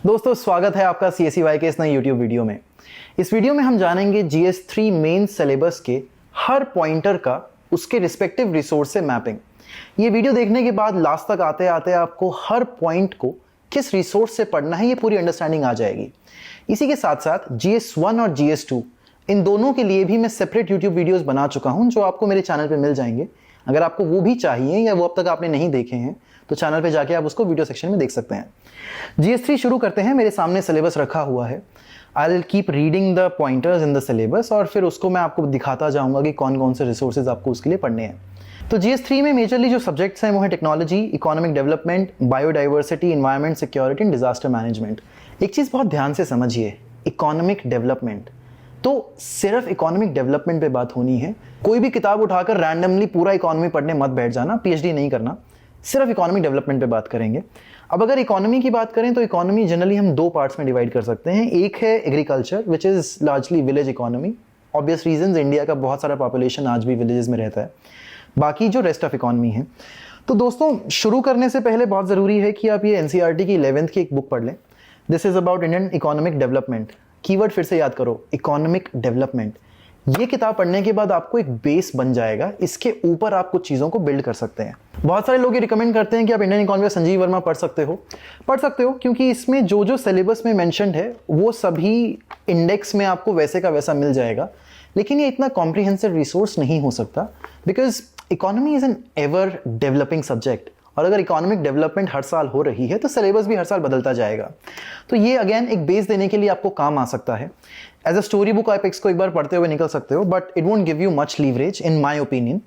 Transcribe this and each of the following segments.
दोस्तों स्वागत है आपका CSEY के इस नए YouTube वीडियो में। इस वीडियो में हम जानेंगे GS3 मेन सिलेबस के हर पॉइंटर का उसके रिस्पेक्टिव रिसोर्स से मैपिंग। ये वीडियो देखने के बाद लास्ट तक आते आते आपको हर पॉइंट को किस रिसोर्स से पढ़ना है ये पूरी अंडरस्टैंडिंग आ जाएगी। इसी के साथ साथ GS1 और GS2 इन दोनों के लिए भी मैं सेपरेट YouTube वीडियोस बना चुका हूं जो आपको मेरे चैनल पे मिल जाएंगे। अगर आपको वो भी चाहिए या वो अब तक आपने नहीं देखे हैं तो चैनल पे जाके आप उसको वीडियो सेक्शन में देख सकते हैं। GS3 शुरू करते हैं। मेरे सामने सिलेबस रखा हुआ है। I will keep reading the pointers in the syllabus और फिर उसको मैं आपको दिखाता जाऊंगा कि कौन कौन से रिसोर्सेज आपको उसके लिए पढ़ने हैं। तो GS3 में मेजरली जो सब्जेक्ट्स हैं वो है technology, economic development, biodiversity, environment, security and disaster management. एक चीज़ बहुत ध्यान से समझिए, इकोनॉमिक डेवलपमेंट तो सिर्फ इकोनॉमिक डेवलपमेंट पे बात होनी है। कोई भी किताब उठाकर रैंडमली पूरा इकोनॉमी पढ़ने मत बैठ जाना, PhD नहीं करना, सिर्फ इकोनॉमिक डेवलपमेंट पे बात करेंगे। अब अगर इकोनॉमी की बात करें तो इकोनॉमी जनरली हम दो पार्ट्स में डिवाइड कर सकते हैं। एक है agriculture which is largely village economy, obvious reasons, India का बहुत सारा पॉपुलेशन आज भी विलेजेस में रहता है। बाकी जो रेस्ट ऑफ इकोनॉमी है। तो दोस्तों शुरू करने से पहले बहुत ज़रूरी है कि आप ये NCERT की 11th की एक बुक पढ़ लें। This is about Indian economic development. Keyword फिर से याद करो, इकोनॉमिक डेवलपमेंट। ये किताब पढ़ने के बाद आपको एक बेस बन जाएगा, इसके ऊपर आप कुछ चीज़ों को बिल्ड कर सकते हैं। बहुत सारे लोग ये रिकमेंड करते हैं कि आप इंडियन इकोनॉमी का संजीव वर्मा पढ़ सकते हो क्योंकि इसमें जो जो सिलेबस में मेंशन्ड है वो सभी इंडेक्स में आपको वैसे का वैसा मिल जाएगा। लेकिन ये इतना कॉम्प्रिहेंसिव रिसोर्स नहीं हो सकता because economy is an ever developing subject और अगर इकोनॉमिक डेवलपमेंट हर साल हो रही है तो सिलेबस भी हर साल बदलता जाएगा। तो ये अगेन एक बेस देने के लिए आपको काम आ सकता है। एज अ स्टोरी बुक आप इसको एक बार पढ़ते हुए निकल सकते हो, but it won't give you much leverage in my opinion.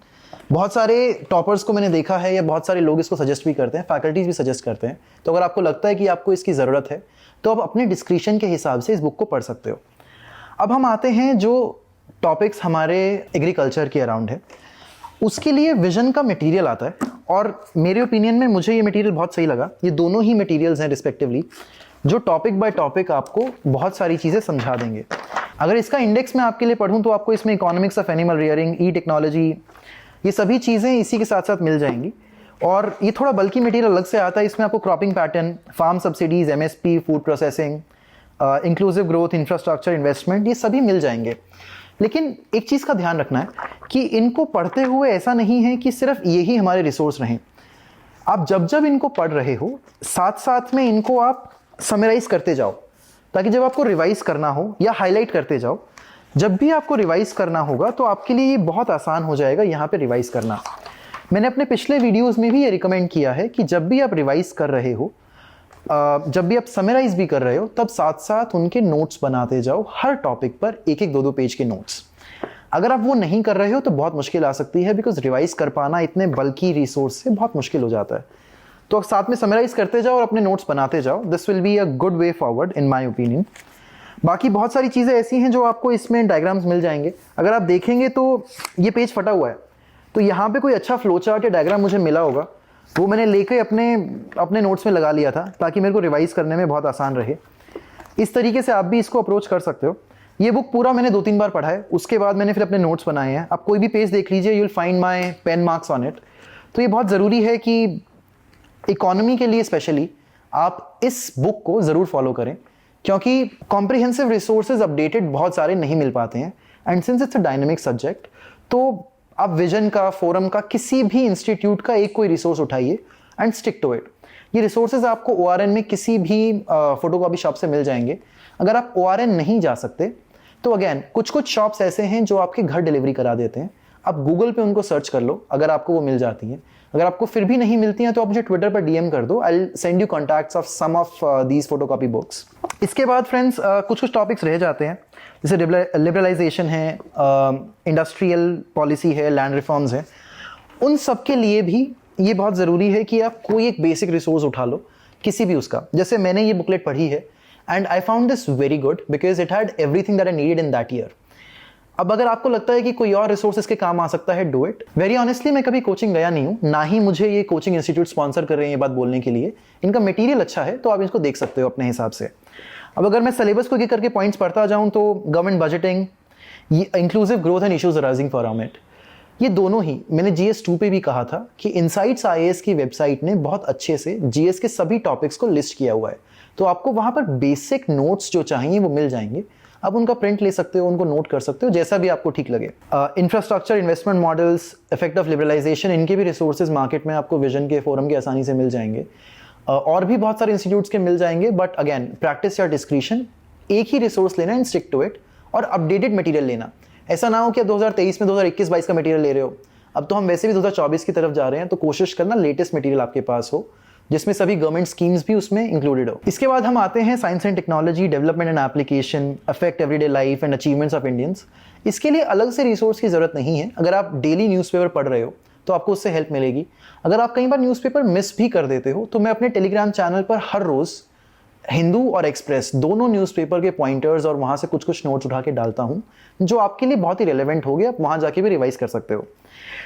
बहुत सारे टॉपर्स को मैंने देखा है या बहुत सारे लोग इसको सजेस्ट भी करते हैं, फैकल्टीज भी सजेस्ट करते हैं। तो अगर आपको लगता है कि आपको इसकी ज़रूरत है तो आप अपने डिस्क्रिप्शन के हिसाब से इस बुक को पढ़ सकते हो। अब हम आते हैं जो टॉपिक्स हमारे एग्रीकल्चर के अराउंड है, उसके लिए विजन का मटेरियल आता है और मेरे ओपिनियन में मुझे ये मटेरियल बहुत सही लगा। ये दोनों ही मटेरियल्स हैं रिस्पेक्टिवली जो टॉपिक बाय टॉपिक आपको बहुत सारी चीज़ें समझा देंगे। अगर इसका इंडेक्स मैं आपके लिए पढ़ूं तो आपको इसमें economics of animal rearing, E technology, ये सभी चीज़ें इसी के साथ साथ मिल जाएंगी। और ये थोड़ा बल्कि मटेरियल अलग से आता है। इसमें आपको cropping pattern, farm subsidies, MSP, food processing, inclusive growth, infrastructure, investment, ये सभी मिल जाएंगे। लेकिन एक चीज़ का ध्यान रखना है कि इनको पढ़ते हुए ऐसा नहीं है कि सिर्फ यही हमारे रिसोर्स रहें। आप जब जब इनको पढ़ रहे हो साथ साथ में इनको आप समराइज करते जाओ ताकि जब आपको रिवाइज करना हो या हाईलाइट करते जाओ। जब भी आपको रिवाइज करना होगा तो आपके लिए ये बहुत आसान हो जाएगा यहाँ पे रिवाइज करना। मैंने अपने पिछले वीडियोस में भी ये रिकमेंड किया है कि जब भी आप रिवाइज कर रहे हो, जब भी आप समराइज भी कर रहे हो, तब साथ साथ उनके नोट्स बनाते जाओ। हर टॉपिक पर एक एक दो दो पेज के नोट्स। अगर आप वो नहीं कर रहे हो तो बहुत मुश्किल आ सकती है बिकॉज रिवाइज कर पाना इतने बल्कि रिसोर्स से बहुत मुश्किल हो जाता है। तो साथ में समराइज करते जाओ और अपने नोट्स बनाते जाओ। This will be a good way forward in my opinion. बाकी बहुत सारी चीज़ें ऐसी हैं जो आपको इसमें डायग्राम्स मिल जाएंगे। अगर आप देखेंगे तो ये पेज फटा हुआ है, तो यहाँ पे कोई अच्छा फ्लो चार्ट या डायग्राम मुझे मिला होगा, वो मैंने लेके अपने नोट्स में लगा लिया था ताकि मेरे को रिवाइज करने में बहुत आसान रहे। इस तरीके से आप भी इसको अप्रोच कर सकते हो। ये बुक पूरा मैंने 2-3 बार पढ़ा है, उसके बाद मैंने फिर अपने नोट्स बनाए हैं। आप कोई भी पेज देख लीजिए, you will find my pen marks on it. तो ये बहुत ज़रूरी है कि इकोनॉमी के लिए स्पेशली आप इस बुक को ज़रूर फॉलो करें क्योंकि कॉम्प्रिहेंसिव रिसोर्सेज अपडेटेड बहुत सारे नहीं मिल पाते हैं। And since it's a dynamic subject तो आप विजन का, फोरम का, किसी भी इंस्टीट्यूट का एक कोई रिसोर्स उठाइए एंड स्टिक टू इट। ये रिसोर्सेज आपको ORN में किसी भी फोटोकॉपी शॉप से मिल जाएंगे। अगर आप ORN नहीं जा सकते तो अगेन कुछ शॉप्स ऐसे हैं जो आपके घर डिलीवरी करा देते हैं। आप गूगल पे उनको सर्च कर लो, अगर आपको वो मिल जाती हैं। अगर आपको फिर भी नहीं मिलती हैं तो आप मुझे ट्विटर पर DM कर दो। I will send you contacts of some of these photocopy books. इसके बाद फ्रेंड्स कुछ टॉपिक्स रह जाते हैं, जैसे लिबरलाइजेशन है, इंडस्ट्रियल पॉलिसी है, लैंड रिफॉर्म्स है। उन सब के लिए भी ये बहुत ज़रूरी है कि आप कोई एक बेसिक रिसोर्स उठा लो किसी भी उसका। जैसे मैंने ये बुकलेट पढ़ी है and I found this very good because it had everything that I needed in that year. अब अगर आपको लगता है कि कोई और रिसोर्सेज के काम आ सकता है, डू इट। वेरी ऑनेस्टली मैं कभी कोचिंग गया नहीं हूँ, ना ही मुझे ये कोचिंग इंस्टीट्यूट स्पॉन्सर कर रहे हैं ये बात बोलने के लिए। इनका मटेरियल अच्छा है तो आप इसको देख सकते हो अपने हिसाब से। अब अगर मैं सिलेबस को करके पॉइंट्स पढ़ता जाऊँ तो government budgeting, inclusive growth and issues arising from it, ये दोनों ही मैंने GS2 पे भी कहा था कि इनसाइट्स IAS की वेबसाइट ने बहुत अच्छे से GS के सभी टॉपिक्स को लिस्ट किया हुआ है। तो आपको वहाँ पर बेसिक नोट्स जो चाहिए वो मिल जाएंगे। आप उनका प्रिंट ले सकते हो, उनको नोट कर सकते हो, जैसा भी आपको ठीक लगे। Infrastructure, investment models, effect of liberalisation, इनके भी रिसोर्सेज मार्केट में आपको विजन के फोरम के आसानी से मिल जाएंगे। और भी बहुत सारे इंस्टीट्यूट्स के मिल जाएंगे, बट अगेन प्रैक्टिस या डिस्क्रिशन, एक ही रिसोर्स लेना एंड स्टिक टू इट, और अपडेटेड मटेरियल लेना। ऐसा ना हो कि आप 2023 में 2021-22 का मटेरियल ले रहे हो। अब तो हम वैसे भी 2024 की तरफ जा रहे हैं, तो कोशिश करना लेटेस्ट मटेरियल आपके पास हो, जिसमें सभी गवर्नमेंट स्कीम्स भी उसमें इंक्लूडेड हो। इसके बाद हम आते हैं science and technology, development and application, affect everyday life and achievements of Indians. इसके लिए अलग से रिसोर्स की जरूरत नहीं है। अगर आप डेली न्यूज़पेपर पढ़ रहे हो तो आपको उससे हेल्प मिलेगी। अगर आप कई बार न्यूज़पेपर मिस भी कर देते हो, तो मैं अपने टेलीग्राम चैनल पर हर रोज़ हिंदू और एक्सप्रेस दोनों न्यूज़पेपर के पॉइंटर्स और वहाँ से कुछ कुछ नोट्स उठा के डालता हूँ, जो आपके लिए बहुत ही रेलेवेंट हो गया। आप वहाँ जाके भी रिवाइज कर सकते हो।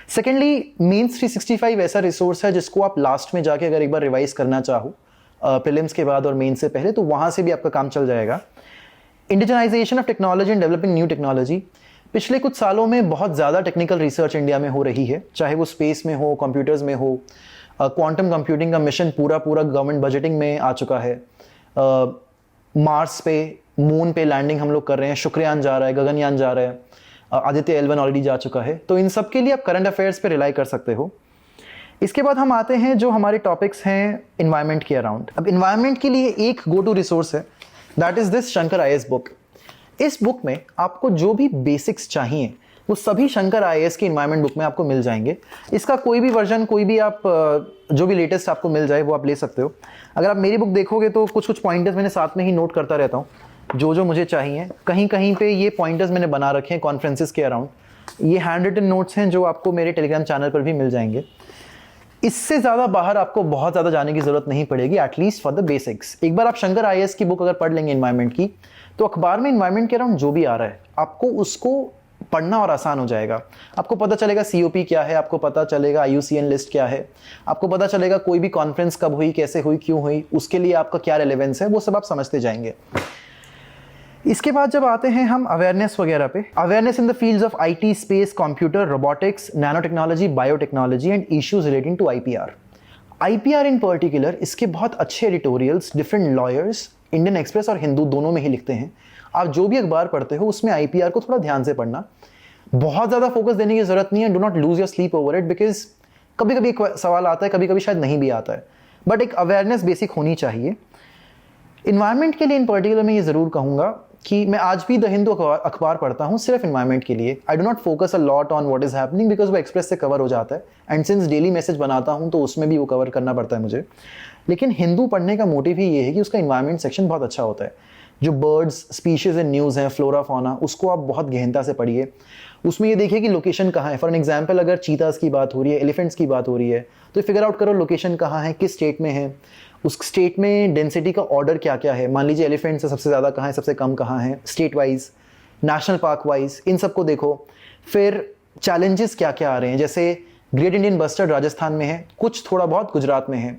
सेकेंडली, मेंस 365 ऐसा रिसोर्स है जिसको आप लास्ट में जाके अगर एक बार रिवाइज करना चाहो प्रीलिम्स के बाद और मेंस से पहले, तो वहाँ से भी आपका काम चल जाएगा। Indigenisation of technology and developing new technology. पिछले कुछ सालों में बहुत ज़्यादा टेक्निकल रिसर्च इंडिया में हो रही है, चाहे वो स्पेस में हो, कंप्यूटर्स में हो। क्वांटम कंप्यूटिंग का मिशन पूरा गवर्नमेंट बजटिंग में आ चुका है। मार्स पे, मून पे लैंडिंग हम लोग कर रहे हैं, शुक्रयान जा रहा है, गगनयान जा रहा है, आदित्य L1 ऑलरेडी जा चुका है। तो इन सब के लिए आप करंट अफेयर्स पे रिलाई कर सकते हो। इसके बाद हम आते हैं जो हमारे टॉपिक्स हैं इन्वायरमेंट के अराउंड। अब इन्वायरमेंट के लिए एक गो टू रिसोर्स है, that is this Shankar IAS book. इस बुक में आपको जो भी बेसिक्स चाहिए वो सभी शंकर IAS की इन्वायरमेंट बुक में आपको मिल जाएंगे। इसका कोई भी वर्जन, कोई भी आप जो भी लेटेस्ट आपको मिल जाए वो आप ले सकते हो। अगर आप मेरी बुक देखोगे तो कुछ कुछ पॉइंटर्स मैंने साथ में ही नोट करता रहता हूँ, जो जो मुझे चाहिए। कहीं कहीं पे ये पॉइंटर्स मैंने बना रखे हैं कॉन्फ्रेंसेस के अराउंड। ये हैंड रिटन नोट्स हैं जो आपको मेरे टेलीग्राम चैनल पर भी मिल जाएंगे। इससे ज़्यादा बाहर आपको बहुत ज़्यादा जाने की ज़रूरत नहीं पड़ेगी, एटलीस्ट फॉर द बेसिक्स। एक बार आप शंकर IAS की बुक अगर पढ़ लेंगे इन्वायरमेंट की, तो अखबार में इन्वायरमेंट के अराउंड जो भी आ रहा है आपको उसको पढ़ना और आसान हो जाएगा। आपको पता चलेगा COP क्या है, आपको पता चलेगा IUCN लिस्ट क्या है, आपको पता चलेगा कोई भी कॉन्फ्रेंस कब हुई, कैसे हुई, क्यों हुई, उसके लिए आपका क्या रेलेवेंस है, वो सब आप समझते जाएंगे। इसके बाद जब आते हैं हम अवेयरनेस वगैरह पे, awareness in the fields of IT, space, computer, robotics, nano technology, biotechnology and issues relating to IPR in particular, इसके बहुत अच्छे editorials different lawyers Indian Express और हिंदू दोनों में ही लिखते हैं। आप जो भी अखबार पढ़ते हो उसमें IPR को थोड़ा ध्यान से पढ़ना, बहुत ज़्यादा फोकस देने की जरूरत नहीं है। Do not lose your sleep over it, because कभी कभी एक सवाल आता है, कभी कभी शायद नहीं भी आता है, बट एक अवेयरनेस बेसिक होनी चाहिए। इन्वायरमेंट के लिए इन पर्टिकुलर मैं ये ज़रूर कहूँगा कि मैं आज भी द हिंदू अखबार पढ़ता हूँ सिर्फ इन्वायरमेंट के लिए। I do not focus a lot on what is happening, because वो एक्सप्रेस से कवर हो जाता है, एंड सिंस डेली मैसेज बनाता हूँ तो उसमें भी वो कवर करना पड़ता है मुझे। लेकिन हिंदू पढ़ने का मोटिव ही ये है कि उसका इन्वायरमेंट सेक्शन बहुत अच्छा होता है। जो बर्ड्स, स्पीशीज़ एंड न्यूज़ हैं, फ्लोरा फौना, उसको आप बहुत गहनता से पढ़िए। उसमें ये देखिए कि लोकेशन कहाँ है। फॉर एन एग्जाम्पल, अगर चीतास की बात हो रही है, एलिफेंट्स की बात हो रही है, तो फिगर आउट करो लोकेशन कहाँ है, किस स्टेट में है, उस स्टेट में डेंसिटी का ऑर्डर क्या क्या है। मान लीजिए एलिफेंट से सबसे ज़्यादा कहाँ है, सबसे कम कहाँ है, state wise, national park wise, इन सबको देखो। फिर चैलेंजेस क्या क्या आ रहे हैं, जैसे ग्रेट इंडियन बस्टर्ड राजस्थान में है, कुछ थोड़ा बहुत गुजरात में है,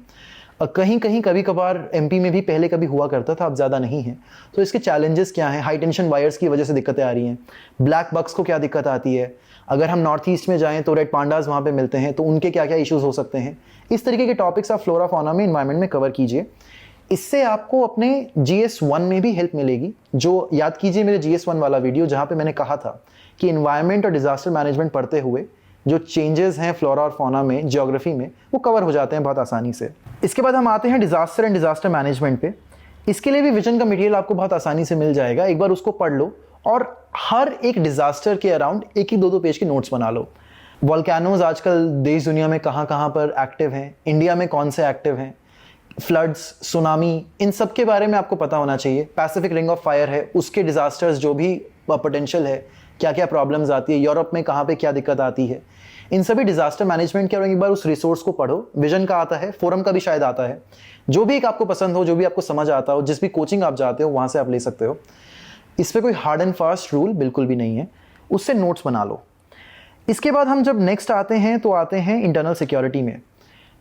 कहीं कहीं कभी कभार MP में भी पहले कभी हुआ करता था, अब ज़्यादा नहीं है। तो इसके चैलेंजेस क्या हैं, हाई टेंशन वायर्स की वजह से दिक्कतें आ रही हैं, ब्लैक बग्स को क्या दिक्कत आती है, अगर हम नॉर्थ ईस्ट में जाएं तो रेड पांडाज वहाँ पे मिलते हैं, तो उनके क्या क्या इश्यूज हो सकते हैं। इस तरीके के टॉपिक्स आप फ्लोरा फौना में, इन्वायरमेंट में कवर कीजिए। इससे आपको अपने GS1 में भी हेल्प मिलेगी। जो याद कीजिए मेरे GS1 वाला वीडियो जहाँ पे मैंने कहा था कि इन्वायरमेंट और डिजास्टर मैनेजमेंट पढ़ते हुए जो चेंजेस हैं फ्लोरा और फौना में, जियोग्राफी में, वो कवर हो जाते हैं बहुत आसानी से। इसके बाद हम आते हैं डिजास्टर एंड डिजास्टर मैनेजमेंट पे। इसके लिए भी विजन का मटेरियल आपको बहुत आसानी से मिल जाएगा। एक बार उसको पढ़ लो और हर एक डिजास्टर के अराउंड एक ही दो पेज के नोट्स बना लो। वॉल्केनोज आजकल देश दुनिया में कहाँ कहाँ पर एक्टिव हैं, इंडिया में कौन से एक्टिव हैं, फ्लड्स, सुनामी, इन सब के बारे में आपको पता होना चाहिए। पैसिफिक रिंग ऑफ फायर है, उसके डिजास्टर्स जो भी पोटेंशियल है, क्या क्या प्रॉब्लम्स आती है, यूरोप में कहाँ पे क्या दिक्कत आती है, इन सभी डिजास्टर मैनेजमेंट के। और एक बार उस रिसोर्स को पढ़ो। विजन का आता है, फोरम का भी शायद आता है, जो भी एक आपको पसंद हो, जो भी आपको समझ आता हो, जिस भी कोचिंग आप जाते हो वहाँ से आप ले सकते हो। इस पर कोई हार्ड एंड फास्ट रूल बिल्कुल भी नहीं है, उससे नोट्स बना लो। इसके बाद हम जब नेक्स्ट आते हैं तो आते हैं इंटरनल सिक्योरिटी में।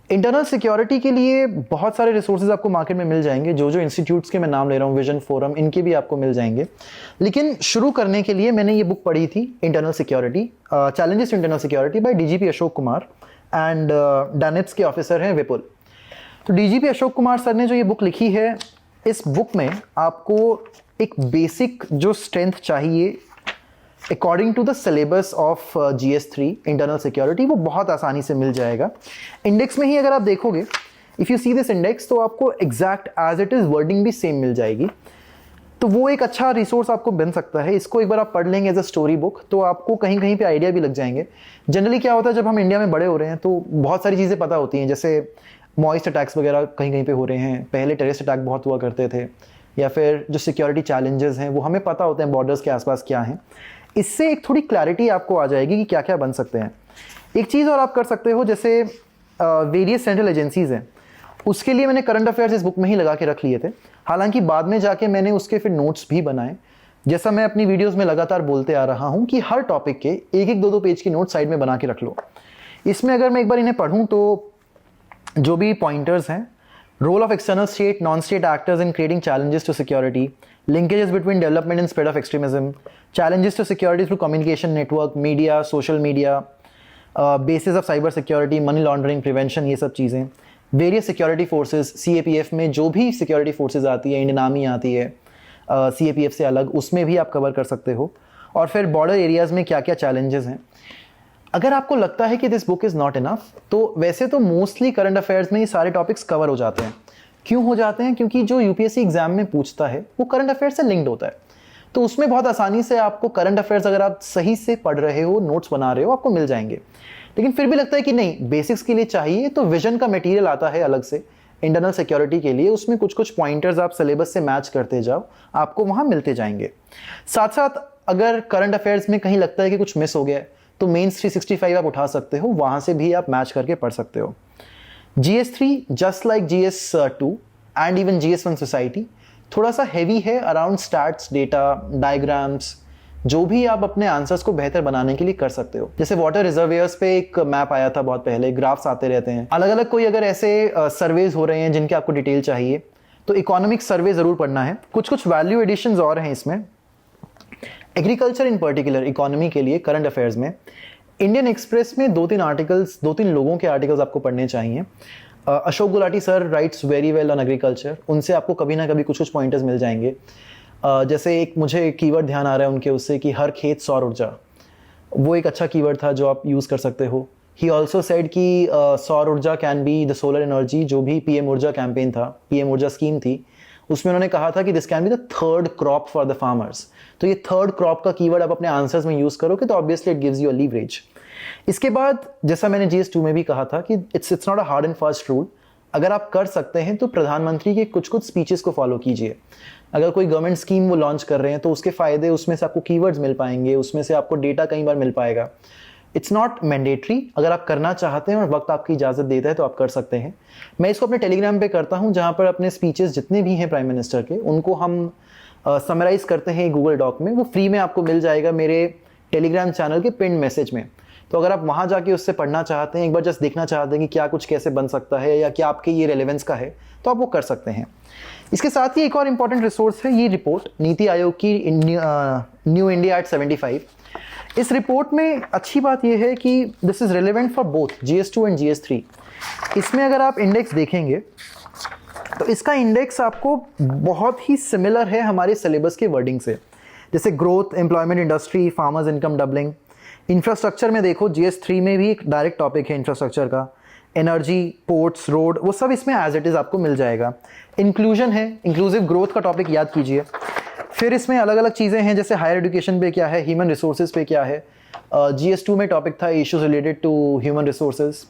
इंटरनल सिक्योरिटी के लिए बहुत सारे रिसोर्सेज आपको मार्केट में मिल जाएंगे। जो जो इंस्टीट्यूट्स के मैं नाम ले रहा हूँ, विजन, फोरम, इनके भी आपको मिल जाएंगे। लेकिन शुरू करने के लिए मैंने ये बुक पढ़ी थी, internal security, challenges to internal security by DGP Ashok Kumar, and DANIPS के ऑफिसर हैं विपुल। तो DGP अशोक कुमार सर ने जो ये बुक लिखी है, इस बुक में आपको एक बेसिक जो स्ट्रेंथ चाहिए according to the syllabus of GS3 internal security, वो बहुत आसानी से मिल जाएगा। इंडेक्स में ही अगर आप देखोगे, if you see this index, तो आपको exact as it is wording भी सेम मिल जाएगी। तो वो एक अच्छा रिसोर्स आपको बन सकता है। इसको एक बार आप पढ़ लेंगे एज अ स्टोरी बुक, तो आपको कहीं कहीं पे आइडिया भी लग जाएंगे। जनरली क्या होता है, जब हम इंडिया में बड़े हो रहे हैं तो बहुत सारी चीज़ें पता होती हैं, जैसे मॉइस्ट अटैक्स वगैरह कहीं कहीं पे हो रहे हैं, पहले टेररिस्ट अटैक बहुत हुआ करते थे, या फिर जो सिक्योरिटी चैलेंजेस हैं वो हमें पता होते हैं बॉर्डर्स के आसपास क्या हैं। इससे एक थोड़ी क्लैरिटी आपको आ जाएगी कि क्या क्या बन सकते हैं। एक चीज़ और आप कर सकते हो, जैसे वेरियस सेंट्रल एजेंसीज़ हैं, उसके लिए मैंने करंट अफेयर्स इस बुक में ही लगा के रख लिए थे। हालांकि बाद में जाके मैंने उसके फिर नोट्स भी बनाए। जैसा मैं अपनी वीडियोस में लगातार बोलते आ रहा हूं कि हर टॉपिक के एक एक दो दो पेज की नोट साइड में बना के रख लो। इसमें अगर मैं एक बार इन्हें पढ़ूं तो जो भी पॉइंटर्स हैं, role of external state non state actors in creating challenges to security, linkages between development and spread of extremism, challenges to security through communication network, media, social media, basis of cyber security, money laundering prevention, ये सब चीज़ें, various security forces, CAPF में जो भी security forces आती है, Indian army आती है CAPF से अलग, उसमें भी आप कवर कर सकते हो। और फिर बॉर्डर एरियाज़ में क्या क्या चैलेंजेस हैं। अगर आपको लगता है कि this book is not enough, तो वैसे तो मोस्टली करंट अफेयर्स में ये सारे टॉपिक्स कवर हो जाते हैं। क्यों हो जाते हैं? क्योंकि जो UPSC एग्जाम में पूछता है वो करंट अफेयर्स से लिंक्ड होता है, तो उसमें बहुत आसानी से आपको करंट अफेयर्स, अगर आप सही से पढ़ रहे हो, नोट्स बना रहे हो, आपको मिल जाएंगे। लेकिन फिर भी लगता है कि नहीं, बेसिक्स के लिए चाहिए, तो विजन का मटेरियल आता है अलग से इंटरनल सिक्योरिटी के लिए। उसमें कुछ कुछ पॉइंटर्स आप सिलेबस से मैच करते जाओ, आपको वहाँ मिलते जाएंगे। साथ साथ अगर करंट अफेयर्स में कहीं लगता है कि कुछ मिस हो गया है, तो मेंस 365 आप उठा सकते हो, वहाँ से भी आप मैच करके पढ़ सकते हो। GS3 just like GS2 and even GS1 society थोड़ा सा हैवी है अराउंड स्टैट्स, डेटा, डायग्राम्स, जो भी आप अपने आंसर्स को बेहतर बनाने के लिए कर सकते हो। जैसे वाटर रिजर्वियर्स पे एक मैप आया था बहुत पहले, ग्राफ्स आते रहते हैं अलग अलग। कोई अगर ऐसे सर्वेज हो रहे हैं जिनके आपको डिटेल चाहिए, तो इकोनॉमिक सर्वे जरूर पढ़ना है। कुछ कुछ वैल्यू एडिशंस और हैं इसमें, एग्रीकल्चर इन पर्टिकुलर इकोनॉमी के लिए करंट अफेयर्स में। इंडियन एक्सप्रेस में 2-3 आर्टिकल्स, 2-3 लोगों के आर्टिकल्स आपको पढ़ने चाहिए। Ashok Gulati sir rights very well on agriculture, उनसे आपको कभी ना कभी कुछ कुछ पॉइंटर्स मिल जाएंगे। जैसे एक मुझे कीवर्ड ध्यान आ रहा है उनके, उससे कि हर खेत सौर ऊर्जा, वो एक अच्छा कीवर्ड था जो आप यूज़ कर सकते हो। ही ऑल्सो सेड कि सौर ऊर्जा can be the solar energy. जो भी PM ऊर्जा कैंपेन था, PM ऊर्जा स्कीम थी, उसमें उन्होंने कहा था कि this can be the third crop for the farmers. तो ये थर्ड क्रॉप का कीवर्ड आप अपने आंसर्स में यूज़ करोगे तो obviously it gives you a leverage. इसके बाद जैसा मैंने GS2 में भी कहा था कि it's not a hard and fast rule. अगर आप कर सकते हैं तो प्रधानमंत्री के कुछ कुछ स्पीचेस को फॉलो कीजिए। अगर कोई गवर्नमेंट स्कीम वो लॉन्च कर रहे हैं तो उसके फ़ायदे, उसमें से आपको कीवर्ड्स मिल पाएंगे, उसमें से आपको डेटा कई बार मिल पाएगा। इट्स नॉट मैंडेटरी, अगर आप करना चाहते हैं और वक्त आपकी इजाज़त देता है तो आप कर सकते हैं। मैं इसको अपने टेलीग्राम पे करता हूँ, जहाँ पर अपने स्पीचेस जितने भी हैं प्राइम मिनिस्टर के, उनको हम समराइज करते हैं गूगल डॉक में। वो फ्री में आपको मिल जाएगा मेरे टेलीग्राम चैनल के पिन मैसेज में। तो अगर आप वहाँ जाके उससे पढ़ना चाहते हैं, एक बार जस्ट देखना चाहते हैं कि क्या कुछ कैसे बन सकता है या क्या आपके ये रेलेवेंस का है, तो आप वो कर सकते हैं। इसके साथ ही एक और इम्पॉर्टेंट रिसोर्स है ये रिपोर्ट, नीति आयोग की न्यू इंडिया एट 75। इस रिपोर्ट में अच्छी बात यह है कि this is relevant for both GS2 and GS3। इसमें अगर आप इंडेक्स देखेंगे तो इसका इंडेक्स आपको बहुत ही सिमिलर है हमारे सिलेबस के वर्डिंग से। जैसे growth, employment, industry, farmers income doubling. Infrastructure में देखो, GS3 में भी एक डायरेक्ट टॉपिक है इंफ्रास्ट्रक्चर का, एनर्जी, पोर्ट्स, रोड, वो सब इसमें एज इट इज़ आपको मिल जाएगा। इंक्लूजन है, इंक्लूसिव ग्रोथ का टॉपिक याद कीजिए। फिर इसमें अलग अलग चीज़ें हैं, जैसे हायर एजुकेशन पे क्या है, ह्यूमन रिसोर्सेज पे क्या है। GS2 में टॉपिक था issues related to human resources,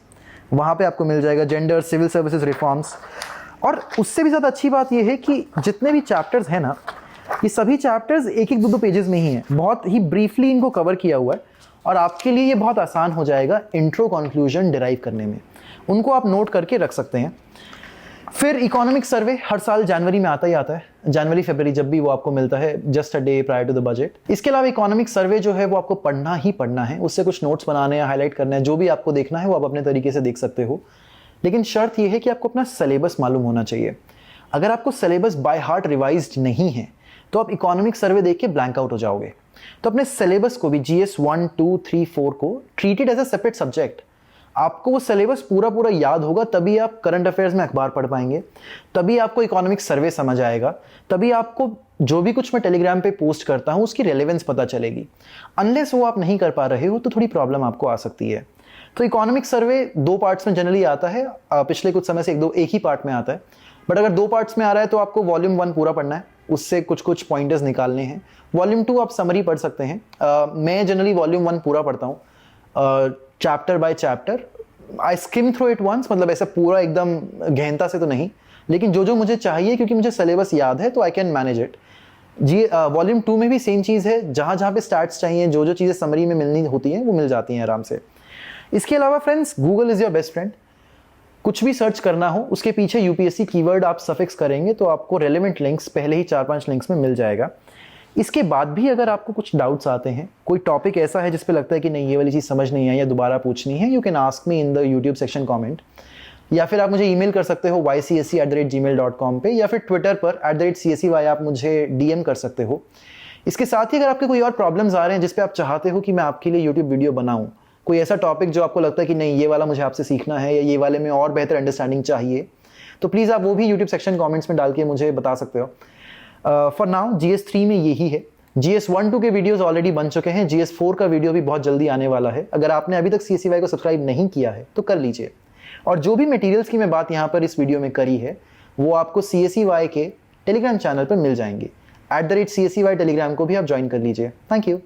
वहाँ पे आपको मिल जाएगा जेंडर, सिविल सर्विसेज रिफॉर्म्स। और उससे भी ज़्यादा अच्छी बात यह है कि जितने भी चैप्टर्स हैं ना, ये सभी चैप्टर्स एक एक दो पेजेस में ही हैं, बहुत ही ब्रीफली इनको कवर किया हुआ है और आपके लिए ये बहुत आसान हो जाएगा इंट्रो कंक्लूजन डिराइव करने में। उनको आप नोट करके रख सकते हैं। फिर इकोनॉमिक सर्वे हर साल जनवरी में आता ही आता है, जनवरी फरवरी जब भी वो आपको मिलता है, just a day prior to the budget. इसके अलावा इकोनॉमिक सर्वे जो है वो आपको पढ़ना ही पढ़ना है, उससे कुछ नोट्स बनाने या हाईलाइट करना है, जो भी आपको देखना है वो आप अपने तरीके से देख सकते हो। लेकिन शर्त यह है कि आपको अपना सिलेबस मालूम होना चाहिए। अगर आपको सिलेबस बाय हार्ट रिवाइज्ड नहीं है तो आप इकोनॉमिक सर्वे देख के ब्लैंक आउट हो जाओगे। तो अपने सिलेबस को भी GS1, 2, 3, 4 को treated as a separate subject आपको वो सिलेबस पूरा पूरा याद होगा, तभी आप करंट अफेयर्स में अखबार पढ़ पाएंगे, तभी आपको इकोनॉमिक सर्वे समझ आएगा, तभी आपको जो भी कुछ मैं टेलीग्राम पे पोस्ट करता हूँ उसकी रेलेवेंस पता चलेगी। अनलेस वो आप नहीं कर पा रहे हो तो थोड़ी प्रॉब्लम आपको आ सकती है। तो इकोनॉमिक सर्वे 2 पार्ट्स में जनरली आता है, पिछले कुछ समय से एक ही पार्ट में आता है, बट अगर 2 पार्ट्स में आ रहा है तो आपको वॉल्यूम 1 पूरा पढ़ना है, उससे कुछ कुछ पॉइंटर्स निकालने हैं। वॉल्यूम 2 आप समरी पढ़ सकते हैं। मैं जनरली वॉल्यूम 1 पूरा पढ़ता हूँ, chapter by chapter. I skim through it once, मतलब ऐसा पूरा एकदम गहनता से तो नहीं, लेकिन जो जो मुझे चाहिए, क्योंकि मुझे सिलेबस याद है तो आई कैन मैनेज इट। जी वॉल्यूम 2 में भी सेम चीज़ है, जहाँ जहाँ पे स्टार्ट्स चाहिए, जो जो चीज़ें समरी में मिलनी होती हैं वो मिल जाती हैं आराम से। इसके अलावा friends, Google is your best friend. कुछ भी सर्च करना हो उसके पीछे यूपीएससी कीवर्ड आप सफिक्स करेंगे तो आपको रेलेवेंट लिंक्स पहले ही 4-5 लिंक्स में मिल जाएगा। इसके बाद भी अगर आपको कुछ डाउट्स आते हैं, कोई टॉपिक ऐसा है जिस पे लगता है कि नहीं ये वाली चीज़ समझ नहीं आई या दोबारा पूछनी है, you can ask me in the YouTube section comment, या फिर आप मुझे ईमेल कर सकते हो ycsc@gmail.com पे, या फिर ट्विटर पर @cscy आप मुझे डीएम कर सकते हो। इसके साथ ही अगर आपके कोई और प्रॉब्लम्स आ रहे हैं जिस पे आप चाहते हो कि मैं आपके लिए यूट्यूब वीडियो बनाऊं, कोई ऐसा टॉपिक जो आपको लगता है कि नहीं ये वाला मुझे आपसे सीखना है या ये वाले में और बेहतर अंडरस्टैंडिंग चाहिए, तो प्लीज़ आप वो भी यूट्यूब सेक्शन कमेंट्स में डाल के मुझे बता सकते हो। फॉर नाउ GS3 में यही है। GS1-2 के वीडियोस ऑलरेडी बन चुके हैं, GS4 का वीडियो भी बहुत जल्दी आने वाला है। अगर आपने अभी तक CSCY को सब्सक्राइब नहीं किया है तो कर लीजिए, और जो भी मटेरियल्स की मैं बात यहाँ पर इस वीडियो में करी है वो आपको CSCY के टेलीग्राम चैनल पर मिल जाएंगे। @CSCY टेलीग्राम को भी आप ज्वाइन कर लीजिए। Thank you.